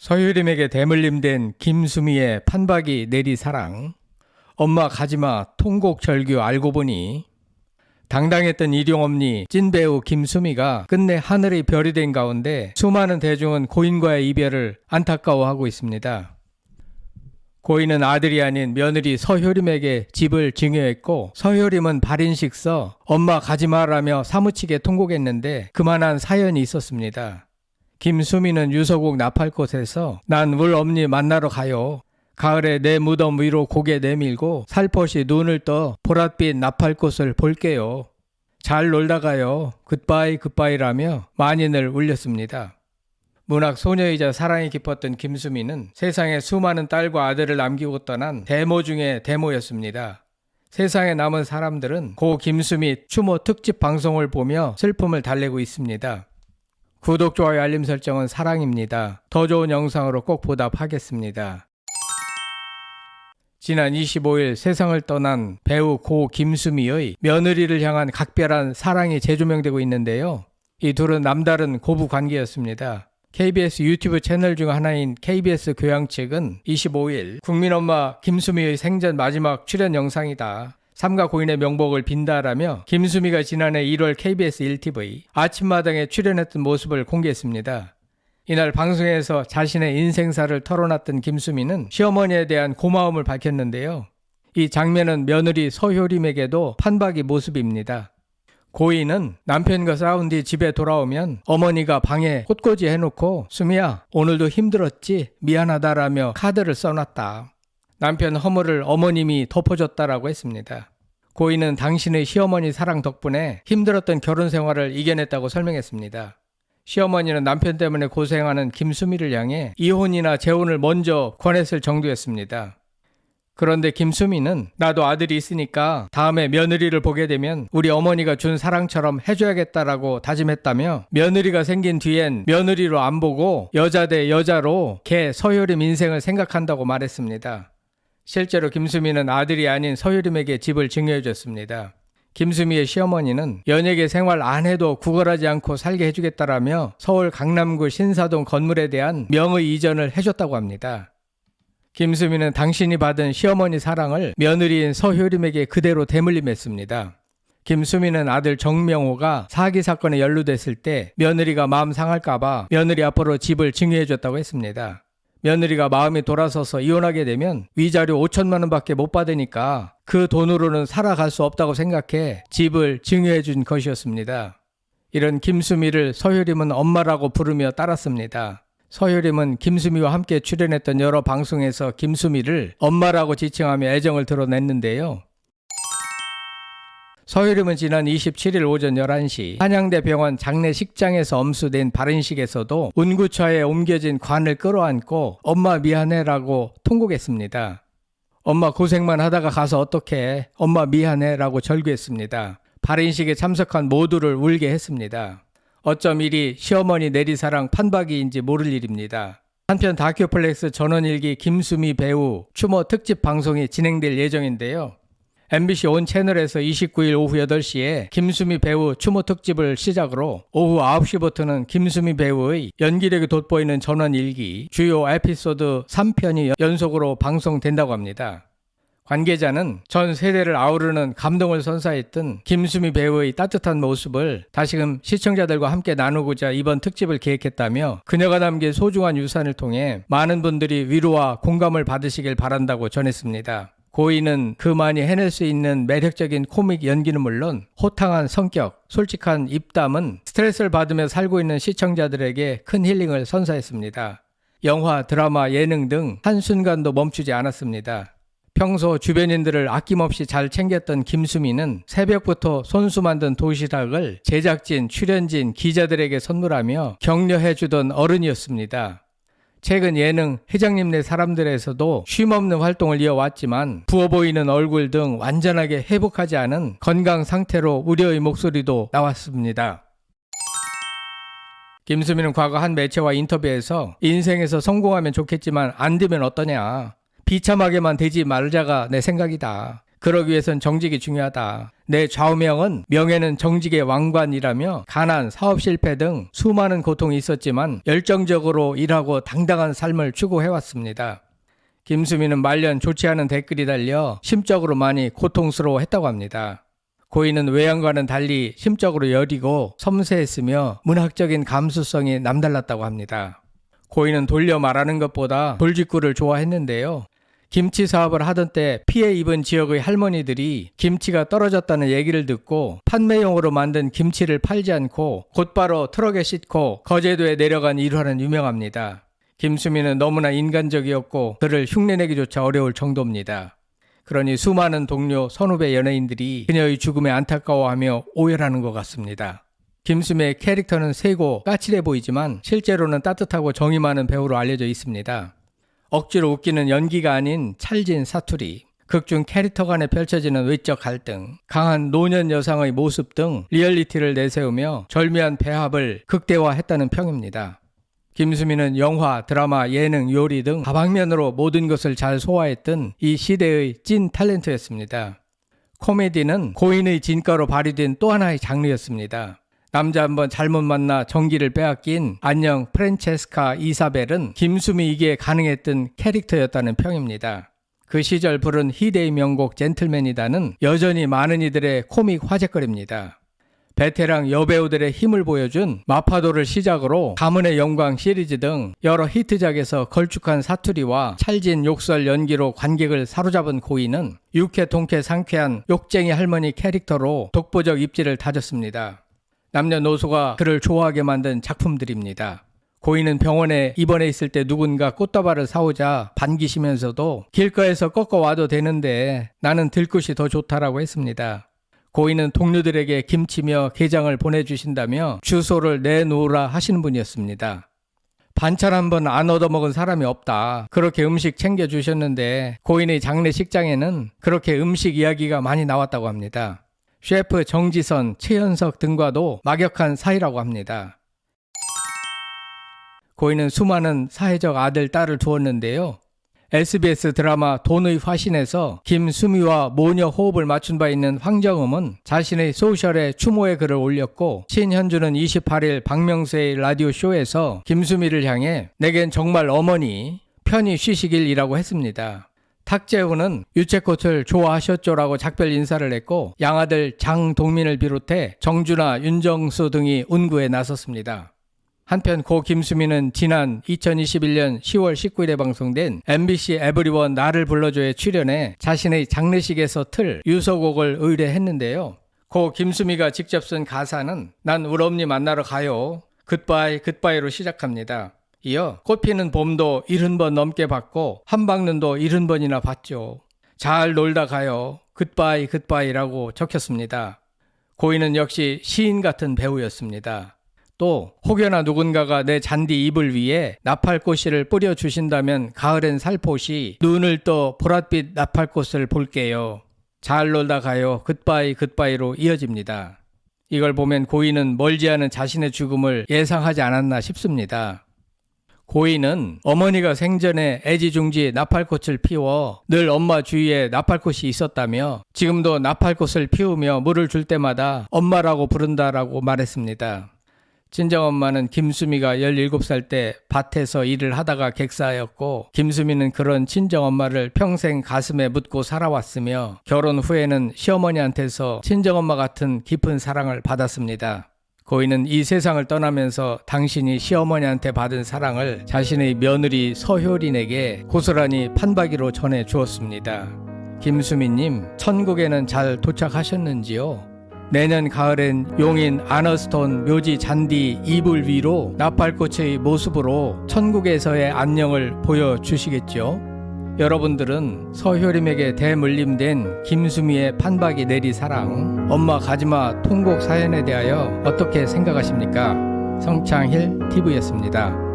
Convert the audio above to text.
서유림에게 대물림된 김수미의 판박이 내리사랑. 엄마 가지마 통곡절규 알고 보니. 당당했던 일용엄니 찐배우 김수미가 끝내 하늘의 별이 된 가운데 수많은 대중은 고인과의 이별을 안타까워하고 있습니다. 고인은 아들이 아닌 며느리 서효림에게 집을 증여했고, 서효림은 발인식 써 엄마 가지마라며 사무치게 통곡했는데 그만한 사연이 있었습니다. 김수미는 유서곡 나팔꽃에서 난 울 엄니 만나러 가요. 가을에 내 무덤 위로 고개 내밀고 살포시 눈을 떠 보랏빛 나팔꽃을 볼게요. 잘 놀다가요. 굿바이 굿바이라며 만인을 울렸습니다. 문학 소녀이자 사랑이 깊었던 김수미는 세상에 수많은 딸과 아들을 남기고 떠난 대모 중의 대모였습니다. 세상에 남은 사람들은 고 김수미 추모 특집 방송을 보며 슬픔을 달래고 있습니다. 구독, 좋아요, 알림 설정은 사랑입니다. 더 좋은 영상으로 꼭 보답하겠습니다. 지난 25일 세상을 떠난 배우 고 김수미의 며느리를 향한 각별한 사랑이 재조명되고 있는데요. 이 둘은 남다른 고부 관계였습니다. KBS 유튜브 채널 중 하나인 KBS 교양 측은 25일 국민엄마 김수미의 생전 마지막 출연 영상이다. 삼가 고인의 명복을 빈다라며 김수미가 지난해 1월 KBS 1TV 아침마당에 출연했던 모습을 공개했습니다. 이날 방송에서 자신의 인생사를 털어놨던 김수미는 시어머니에 대한 고마움을 밝혔는데요. 이 장면은 며느리 서효림에게도 판박이 모습입니다. 고인은 남편과 싸운 뒤 집에 돌아오면 어머니가 방에 꽃꽂이 해놓고 수미야 오늘도 힘들었지 미안하다라며 카드를 써놨다. 남편 허물을 어머님이 덮어줬다라고 했습니다. 고인은 당신의 시어머니 사랑 덕분에 힘들었던 결혼 생활을 이겨냈다고 설명했습니다. 시어머니는 남편 때문에 고생하는 김수미를 향해 이혼이나 재혼을 먼저 권했을 정도였습니다. 그런데 김수미는 나도 아들이 있으니까 다음에 며느리를 보게 되면 우리 어머니가 준 사랑처럼 해줘야겠다라고 다짐했다며 며느리가 생긴 뒤엔 며느리로 안 보고 여자 대 여자로 걔 서효림 인생을 생각한다고 말했습니다. 실제로 김수미는 아들이 아닌 서효림에게 집을 증여해줬습니다. 김수미의 시어머니는 연예계 생활 안 해도 구걸하지 않고 살게 해주겠다라며 서울 강남구 신사동 건물에 대한 명의 이전을 해줬다고 합니다. 김수미는 당신이 받은 시어머니 사랑을 며느리인 서효림에게 그대로 대물림했습니다. 김수미는 아들 정명호가 사기 사건에 연루됐을 때 며느리가 마음 상할까봐 며느리 앞으로 집을 증여해줬다고 했습니다. 며느리가 마음이 돌아서서 이혼하게 되면 위자료 5천만 원밖에 못 받으니까 그 돈으로는 살아갈 수 없다고 생각해 집을 증여해 준 것이었습니다. 이런 김수미를 서효림은 엄마라고 부르며 따랐습니다. 서효림은 김수미와 함께 출연했던 여러 방송에서 김수미를 엄마라고 지칭하며 애정을 드러냈는데요. 서효림은 지난 27일 오전 11시 한양대 병원 장례식장에서 엄수된 발인식에서도 운구처에 옮겨진 관을 끌어안고 엄마 미안해라고 통곡했습니다. 엄마 고생만 하다가 가서 어떡해, 엄마 미안해라고 절규했습니다. 발인식에 참석한 모두를 울게 했습니다. 어쩜 이리 시어머니 내리사랑 판박이인지 모를 일입니다. 한편 다큐플렉스 전원일기 김수미 배우 추모 특집 방송이 진행될 예정인데요. MBC 온 채널에서 29일 오후 8시에 김수미 배우 추모 특집을 시작으로 오후 9시부터는 김수미 배우의 연기력이 돋보이는 전원일기 주요 에피소드 3편이 연속으로 방송된다고 합니다. 관계자는 전 세대를 아우르는 감동을 선사했던 김수미 배우의 따뜻한 모습을 다시금 시청자들과 함께 나누고자 이번 특집을 기획했다며 그녀가 남긴 소중한 유산을 통해 많은 분들이 위로와 공감을 받으시길 바란다고 전했습니다. 고인은 그만이 해낼 수 있는 매력적인 코믹 연기는 물론 호탕한 성격, 솔직한 입담은 스트레스를 받으며 살고 있는 시청자들에게 큰 힐링을 선사했습니다. 영화, 드라마, 예능 등 한순간도 멈추지 않았습니다. 평소 주변인들을 아낌없이 잘 챙겼던 김수미는 새벽부터 손수 만든 도시락을 제작진, 출연진, 기자들에게 선물하며 격려해주던 어른이었습니다. 최근 예능 회장님네 사람들에서도 쉼없는 활동을 이어왔지만 부어 보이는 얼굴 등 완전하게 회복하지 않은 건강 상태로 우려의 목소리도 나왔습니다. 김수미는 과거 한 매체와 인터뷰에서 인생에서 성공하면 좋겠지만 안 되면 어떠냐. 비참하게만 되지 말자가 내 생각이다. 그러기 위해선 정직이 중요하다. 내 좌우명은 명예는 정직의 왕관이라며 가난, 사업 실패 등 수많은 고통이 있었지만 열정적으로 일하고 당당한 삶을 추구해왔습니다. 김수미는 말년 좋지 않은 댓글이 달려 심적으로 많이 고통스러워했다고 합니다. 고인은 외양과는 달리 심적으로 여리고 섬세했으며 문학적인 감수성이 남달랐다고 합니다. 고인은 돌려 말하는 것보다 돌직구를 좋아했는데요. 김치 사업을 하던 때 피해 입은 지역의 할머니들이 김치가 떨어졌다는 얘기를 듣고 판매용으로 만든 김치를 팔지 않고 곧바로 트럭에 싣고 거제도에 내려간 일화는 유명합니다. 김수미는 너무나 인간적이었고 그를 흉내내기조차 어려울 정도입니다. 그러니 수많은 동료, 선후배 연예인들이 그녀의 죽음에 안타까워하며 오열하는 것 같습니다. 김수미의 캐릭터는 세고 까칠해 보이지만 실제로는 따뜻하고 정이 많은 배우로 알려져 있습니다. 억지로 웃기는 연기가 아닌 찰진 사투리, 극중 캐릭터 간에 펼쳐지는 외적 갈등, 강한 노년 여상의 모습 등 리얼리티를 내세우며 절묘한 배합을 극대화했다는 평입니다. 김수미는 영화, 드라마, 예능, 요리 등 다방면으로 모든 것을 잘 소화했던 이 시대의 찐 탤런트였습니다. 코미디는 고인의 진가로 발휘된 또 하나의 장르였습니다. 남자 한번 잘못 만나 정기를 빼앗긴 안녕 프란체스카 이사벨은 김수미이기에 가능했던 캐릭터였다는 평입니다. 그 시절 부른 희대의 명곡 젠틀맨이다는 여전히 많은 이들의 코믹 화제거리입니다. 베테랑 여배우들의 힘을 보여준 마파도를 시작으로 가문의 영광 시리즈 등 여러 히트작에서 걸쭉한 사투리와 찰진 욕설 연기로 관객을 사로잡은 고인은 유쾌 통쾌 상쾌한 욕쟁이 할머니 캐릭터로 독보적 입지를 다졌습니다. 남녀노소가 그를 좋아하게 만든 작품들입니다. 고인은 병원에 입원해 있을 때 누군가 꽃다발을 사오자 반기시면서도 길가에서 꺾어와도 되는데 나는 들꽃이 더 좋다라고 했습니다. 고인은 동료들에게 김치며 게장을 보내주신다며 주소를 내놓으라 하시는 분이었습니다. 반찬 한 번 안 얻어먹은 사람이 없다. 그렇게 음식 챙겨주셨는데 고인의 장례식장에는 그렇게 음식 이야기가 많이 나왔다고 합니다. 셰프 정지선, 최현석 등과도 막역한 사이라고 합니다. 고인은 수많은 사회적 아들, 딸을 두었는데요. SBS 드라마 돈의 화신에서 김수미와 모녀 호흡을 맞춘 바 있는 황정음은 자신의 소셜에 추모의 글을 올렸고, 신현주는 28일 박명수의 라디오쇼에서 김수미를 향해 내겐 정말 어머니, 편히 쉬시길이라고 했습니다. 탁재훈은 유채꽃을 좋아하셨죠라고 작별 인사를 했고, 양아들 장동민을 비롯해 정준하, 윤정수 등이 운구에 나섰습니다. 한편 고 김수미는 지난 2021년 10월 19일에 방송된 MBC 에브리원 나를 불러줘에 출연해 자신의 장례식에서 틀 유서곡을 의뢰했는데요. 고 김수미가 직접 쓴 가사는 난 우리 엄니 만나러 가요. 굿바이 굿바이로 시작합니다. 이어 꽃피는 봄도 70번 넘게 봤고 한방눈도 70번이나 봤죠. 잘 놀다 가요. 굿바이 굿바이라고 적혔습니다. 고인은 역시 시인 같은 배우였습니다. 또 혹여나 누군가가 내 잔디 이불 위에 나팔꽃씨를 뿌려주신다면 가을엔 살포시 눈을 떠 보랏빛 나팔꽃을 볼게요. 잘 놀다 가요. 굿바이 굿바이로 이어집니다. 이걸 보면 고인은 멀지 않은 자신의 죽음을 예상하지 않았나 싶습니다. 고인은 어머니가 생전에 애지중지 나팔꽃을 피워 늘 엄마 주위에 나팔꽃이 있었다며 지금도 나팔꽃을 피우며 물을 줄 때마다 엄마라고 부른다라고 말했습니다. 친정엄마는 김수미가 17살 때 밭에서 일을 하다가 객사하였고, 김수미는 그런 친정엄마를 평생 가슴에 묻고 살아왔으며 결혼 후에는 시어머니한테서 친정엄마 같은 깊은 사랑을 받았습니다. 고인은 이 세상을 떠나면서 당신이 시어머니한테 받은 사랑을 자신의 며느리 서효린에게 고스란히 판박이로 전해 주었습니다. 김수미님, 천국에는 잘 도착하셨는지요? 내년 가을엔 용인 아너스톤 묘지 잔디 이불 위로 나팔꽃의 모습으로 천국에서의 안녕을 보여주시겠죠? 여러분들은 서효림에게 대물림된 김수미의 판박이 내리 사랑, 엄마 가지마 통곡 사연에 대하여 어떻게 생각하십니까? 성창힐 TV였습니다.